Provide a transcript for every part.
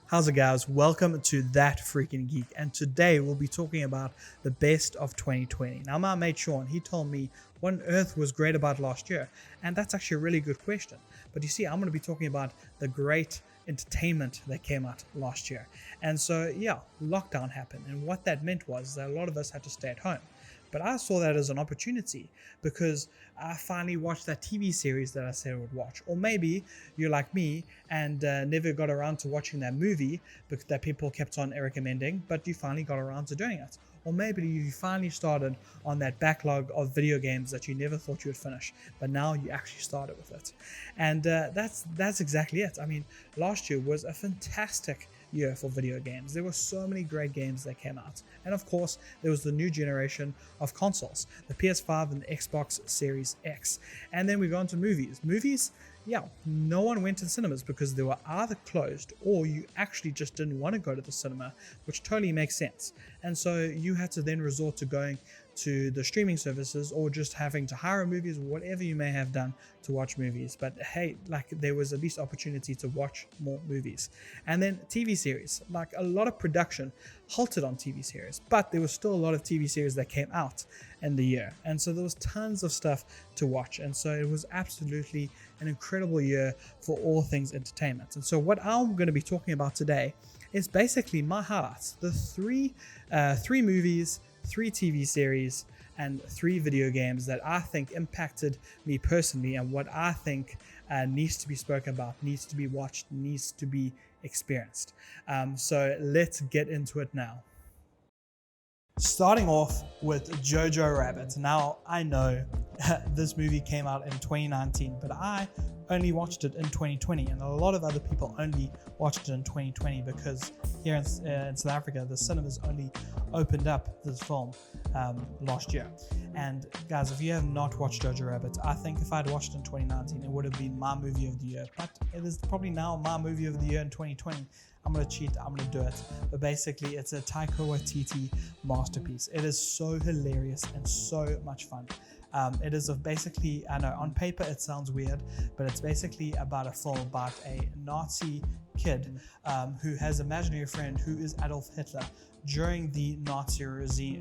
How's it, guys? Welcome to That Freaking Geek, and today we'll be talking about the best of 2020. Now, my mate Sean, he told me what on earth was great about last year, and that's actually a really good question. But you see, I'm going to be talking about the great entertainment that came out last year. And so, yeah, lockdown happened, and what that meant was that a lot of us had to stay at home. But I saw that as an opportunity because I finally watched that TV series that I said I would watch. Or maybe you're like me and never got around to watching that movie that people kept on recommending, but you finally got around to doing it. Or maybe you finally started on that backlog of video games that you never thought you would finish, but now you actually started with it. And that's exactly it. I mean, last year was a fantastic year for video games. There were so many great games that came out, and of course there was the new generation of consoles, the PS5 and the Xbox Series X. And then we go on to movies. Yeah, no one went to the cinemas because they were either closed or you actually just didn't want to go to the cinema, which totally makes sense. And so you had to then resort to going to the streaming services or just having to hire movies, whatever you may have done to watch movies. But hey, like, there was at least opportunity to watch more movies. And then TV series, like a lot of production halted on TV series, but there was still a lot of TV series that came out in the year. And so there was tons of stuff to watch. And so it was absolutely an incredible year for all things entertainment. And so what I'm going to be talking about today is basically my highlights, the three movies, 3 TV series, and 3 video games that I think impacted me personally, and what I think needs to be spoken about, needs to be watched, needs to be experienced. So let's get into it now. Starting off with Jojo Rabbit. Now, I know this movie came out in 2019, but I only watched it in 2020, and a lot of other people only watched it in 2020 because here in South Africa, the cinemas only opened up this film last year. And guys, if you have not watched Jojo Rabbit, I think if I'd watched it in 2019, it would have been my movie of the year, but it is probably now my movie of the year in 2020. I'm going to cheat, I'm going to do it. But basically, it's a Taika Waititi masterpiece. It is so hilarious and so much fun. It is basically, I know on paper it sounds weird, but it's basically about a film about a Nazi kid who has an imaginary friend who is Adolf Hitler during the Nazi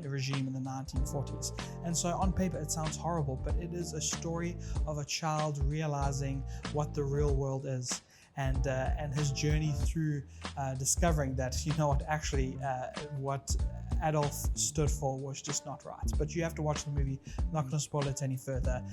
regime in the 1940s. And so on paper it sounds horrible, but it is a story of a child realizing what the real world is. And his journey through discovering that, you know what, actually what Adolf stood for was just not right. But you have to watch the movie. I'm not going to spoil it any further.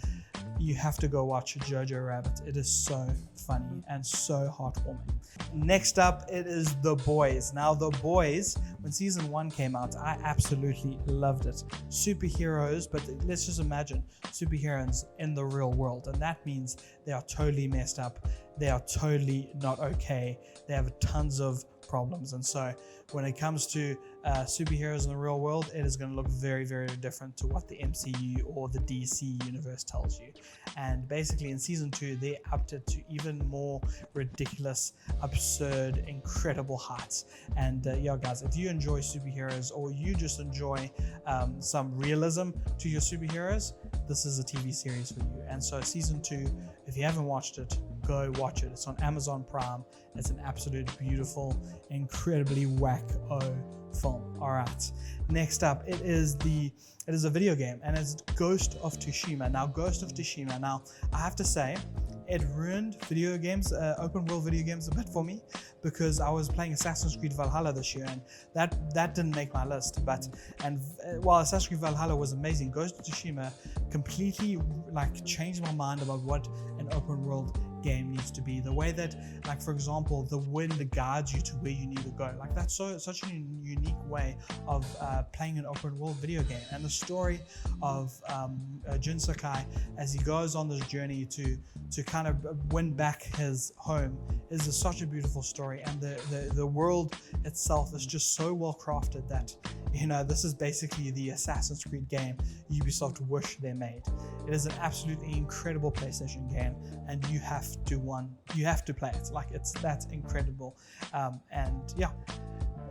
You have to go watch Jojo Rabbit. It is so funny and so heartwarming. Next up, it is The Boys. Now, The Boys, when season 1 came out, I absolutely loved it. Superheroes, but let's just imagine superheroes in the real world. And that means they are totally messed up. They are totally not okay. They have tons of problems. And so when it comes to superheroes in the real world, it is going to look very, very different to what the MCU or the DC universe tells you. And basically in season 2, they upped it to even more ridiculous, absurd, incredible heights. And yeah, guys, if you enjoy superheroes or you just enjoy some realism to your superheroes, this is a TV series for you. And so season 2, if you haven't watched it, go watch it. It's on Amazon Prime. It's an absolute beautiful, incredibly whack-o film. All right. Next up, it is a video game, and it's Ghost of Tsushima. Now, Ghost of Tsushima. Now, I have to say, it ruined video games, open world video games a bit for me, because I was playing Assassin's Creed Valhalla this year, and that didn't make my list. While Assassin's Creed Valhalla was amazing, Ghost of Tsushima completely changed my mind about what an open world game needs to be. The way that, for example, the wind guides you to where you need to go. That's such a unique way of playing an open world video game. And the story of Jin Sakai as he goes on this journey to kind of win back his home is such a beautiful story. And the world itself is just so well crafted that, this is basically the Assassin's Creed game Ubisoft wish they made. It is an absolutely incredible PlayStation game, and you have to play it. It's that incredible. And yeah,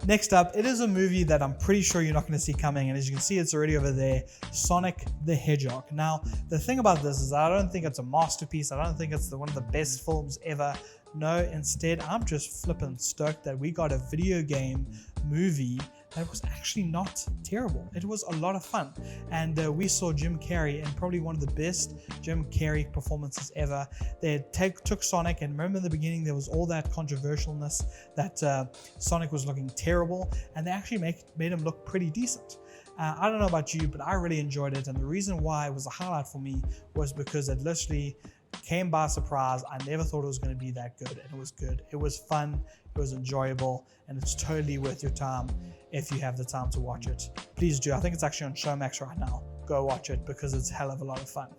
Next up, it is a movie that I'm pretty sure you're not going to see coming, and as you can see, it's already over there, Sonic the Hedgehog. Now, the thing about this is I don't think it's a masterpiece. I don't think it's one of the best films ever. No, instead, I'm just flippin' stoked that we got a video game movie that was actually not terrible. It was a lot of fun, and we saw Jim Carrey in probably one of the best Jim Carrey performances ever. They took Sonic, and remember in the beginning there was all that controversialness that Sonic was looking terrible, and they actually made him look pretty decent. I don't know about you, but I really enjoyed it, and the reason why it was a highlight for me was because it literally came by surprise. I never thought it was going to be that good, and it was good. It was fun, it was enjoyable, and it's totally worth your time if you have the time to watch it. Please do. I think it's actually on Showmax right now. Go watch it because it's a hell of a lot of fun.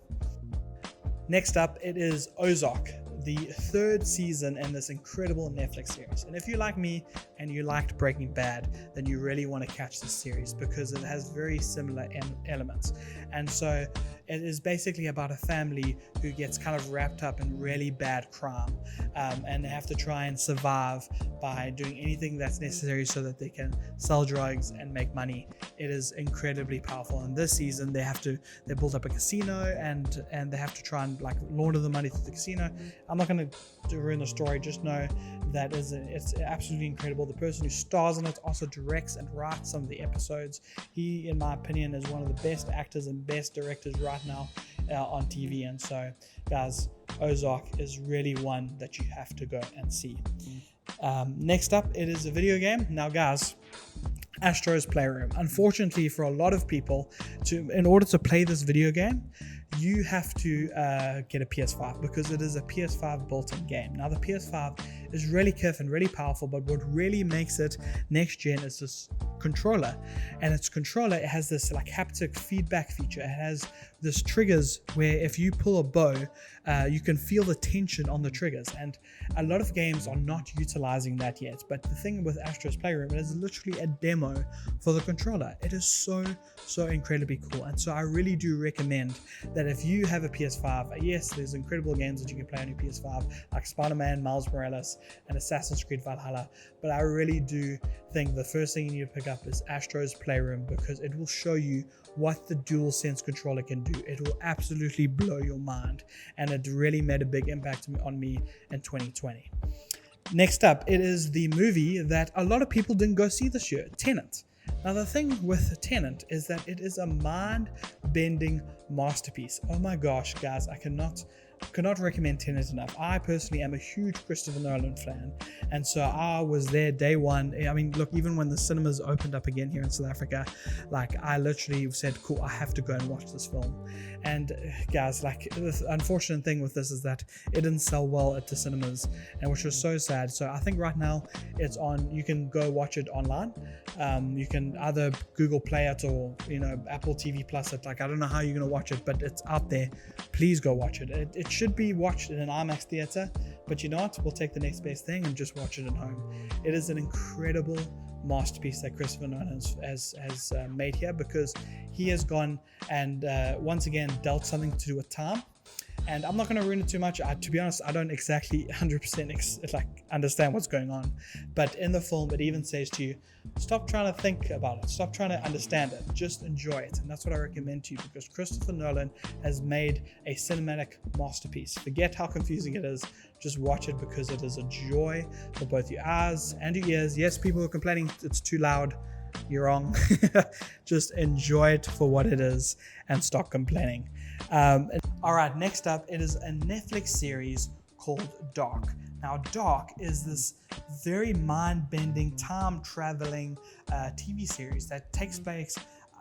Next up, it is Ozark, the third season in this incredible Netflix series. And if you like me and you liked Breaking Bad, then you really want to catch this series because it has very similar elements. And so it is basically about a family who gets kind of wrapped up in really bad crime, and they have to try and survive by doing anything that's necessary so that they can sell drugs and make money. It is incredibly powerful. And this season they build up a casino and they have to try and like launder the money through the casino. I'm not going to ruin the story, just know that it's absolutely incredible. The person who stars in it also directs and writes some of the episodes. He, in my opinion, is one of the best actors and best directors right now on TV. And so, guys, Ozark is really one that you have to go and see. Next up, it is a video game. Now, guys, Astros Playroom. Unfortunately, for a lot of people, in order to play this video game, you have to get a PS5 because it is a PS5 built-in game. Now, the PS5 is really stiff and really powerful, but what really makes it next gen is this controller. And its controller, it has this like haptic feedback feature. It has this triggers where if you pull a bow, you can feel the tension on the triggers, and a lot of games are not utilizing that yet. But the thing with Astros Playroom, it is literally a demo for the controller. It is so incredibly cool, and so I really do recommend that if you have a PS5, yes, there's incredible games that you can play on your PS5 like Spider-Man, Miles Morales, and Assassin's Creed Valhalla, but I really do think the first thing you need to pick up is Astros Playroom because it will show you what the DualSense controller can do. It will absolutely blow your mind, and it really made a big impact on me in 2020. Next up, it is the movie that a lot of people didn't go see this year, Tenet. Now, the thing with Tenet is that it is a mind-bending masterpiece. Oh my gosh, guys, I cannot recommend Tenet enough. I personally am a huge Christopher Nolan fan, and so I was there day one. I mean, look, even when the cinemas opened up again here in South Africa, like I literally said, cool, I have to go and watch this film. And guys, like the unfortunate thing with this is that it didn't sell well at the cinemas, and which was so sad. So I think right now it's on, you can go watch it online. You can either Google Play it or, Apple TV Plus it. Like, I don't know how you're going to watch it, but it's out there. Please go watch it. It should be watched in an IMAX theater, but you know what? We'll take the next best thing and just watch it at home. It is an incredible masterpiece that Christopher Nolan has made here, because he has gone and once again dealt something to do with time. And I'm not going to ruin it too much. To be honest, I don't exactly 100% understand what's going on. But in the film, it even says to you, stop trying to think about it. Stop trying to understand it. Just enjoy it. And that's what I recommend to you, because Christopher Nolan has made a cinematic masterpiece. Forget how confusing it is. Just watch it, because it is a joy for both your eyes and your ears. Yes, people are complaining it's too loud. You're wrong. Just enjoy it for what it is and stop complaining. All right, next up, it is a Netflix series called Dark. Now, Dark is this very mind-bending, time-traveling TV series that takes place,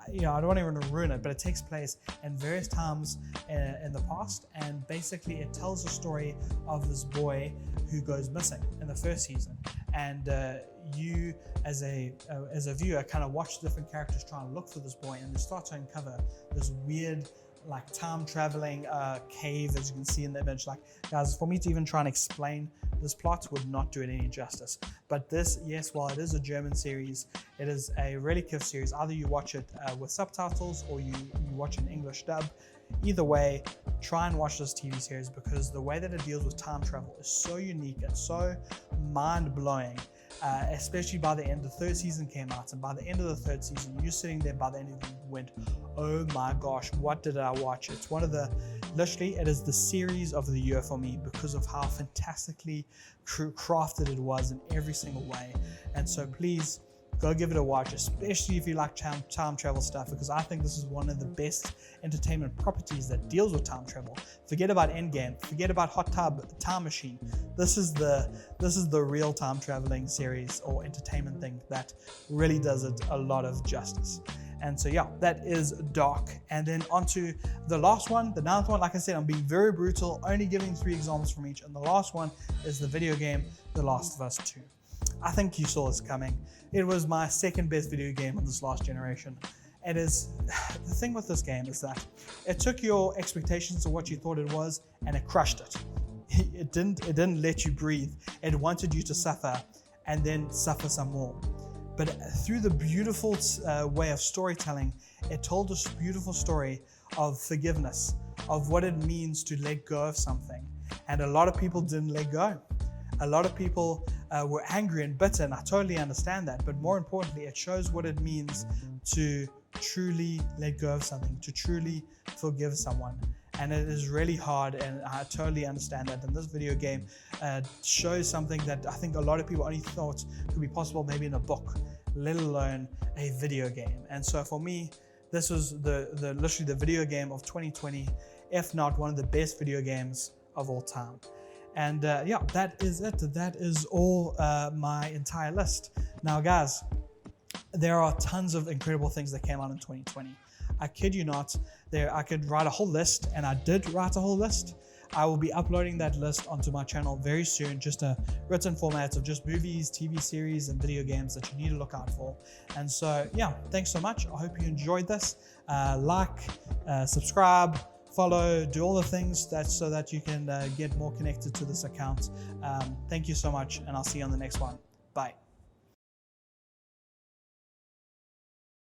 I don't want to ruin it, but it takes place in various times in the past, and basically it tells the story of this boy who goes missing in the first season. And you, as a viewer, kind of watch different characters try and look for this boy, and you start to uncover this weird, like, time traveling cave, as you can see in the image. Like, guys, for me to even try and explain this plot would not do it any justice. But this, yes, while it is a German series, it is a really good series. Either you watch it with subtitles or you watch an English dub. Either way, try and watch this TV series, because the way that it deals with time travel is so unique and so mind-blowing. especially by the end. The third season came out, and by the end of the third season, you're sitting there by the end of it and went, oh my gosh, what did I watch? It's one of the, literally, it is the series of the year for me because of how fantastically crafted it was in every single way. And so please, go give it a watch, especially if you like time travel stuff, because I think this is one of the best entertainment properties that deals with time travel. Forget about Endgame, forget about Hot Tub Time Machine. This is the real time traveling series or entertainment thing that really does it a lot of justice. And so yeah, that is Dark. And then onto the last one, the 9th one. Like I said, I'm being very brutal, only giving 3 examples from each. And the last one is the video game The Last of Us 2. I think you saw this coming. It was my second best video game of this last generation. It is, the thing with this game is that it took your expectations of what you thought it was and it crushed it. It didn't let you breathe. It wanted you to suffer and then suffer some more. But through the beautiful way of storytelling, it told this beautiful story of forgiveness, of what it means to let go of something. And a lot of people didn't let go. A lot of people were angry and bitter, and I totally understand that. But more importantly, it shows what it means to truly let go of something, to truly forgive someone. And it is really hard, and I totally understand that. And this video game shows something that I think a lot of people only thought could be possible maybe in a book, let alone a video game. And so for me, this was literally the video game of 2020, if not one of the best video games of all time. And yeah, that is it. That is all my entire list. Now, guys, there are tons of incredible things that came out in 2020. I kid you not. I could write a whole list, and I did write a whole list. I will be uploading that list onto my channel very soon, just a written format of just movies, TV series, and video games that you need to look out for. And so, yeah, thanks so much. I hope you enjoyed this. Subscribe, follow, do all the things so that you can get more connected to this account. Thank you so much, and I'll see you on the next one. Bye.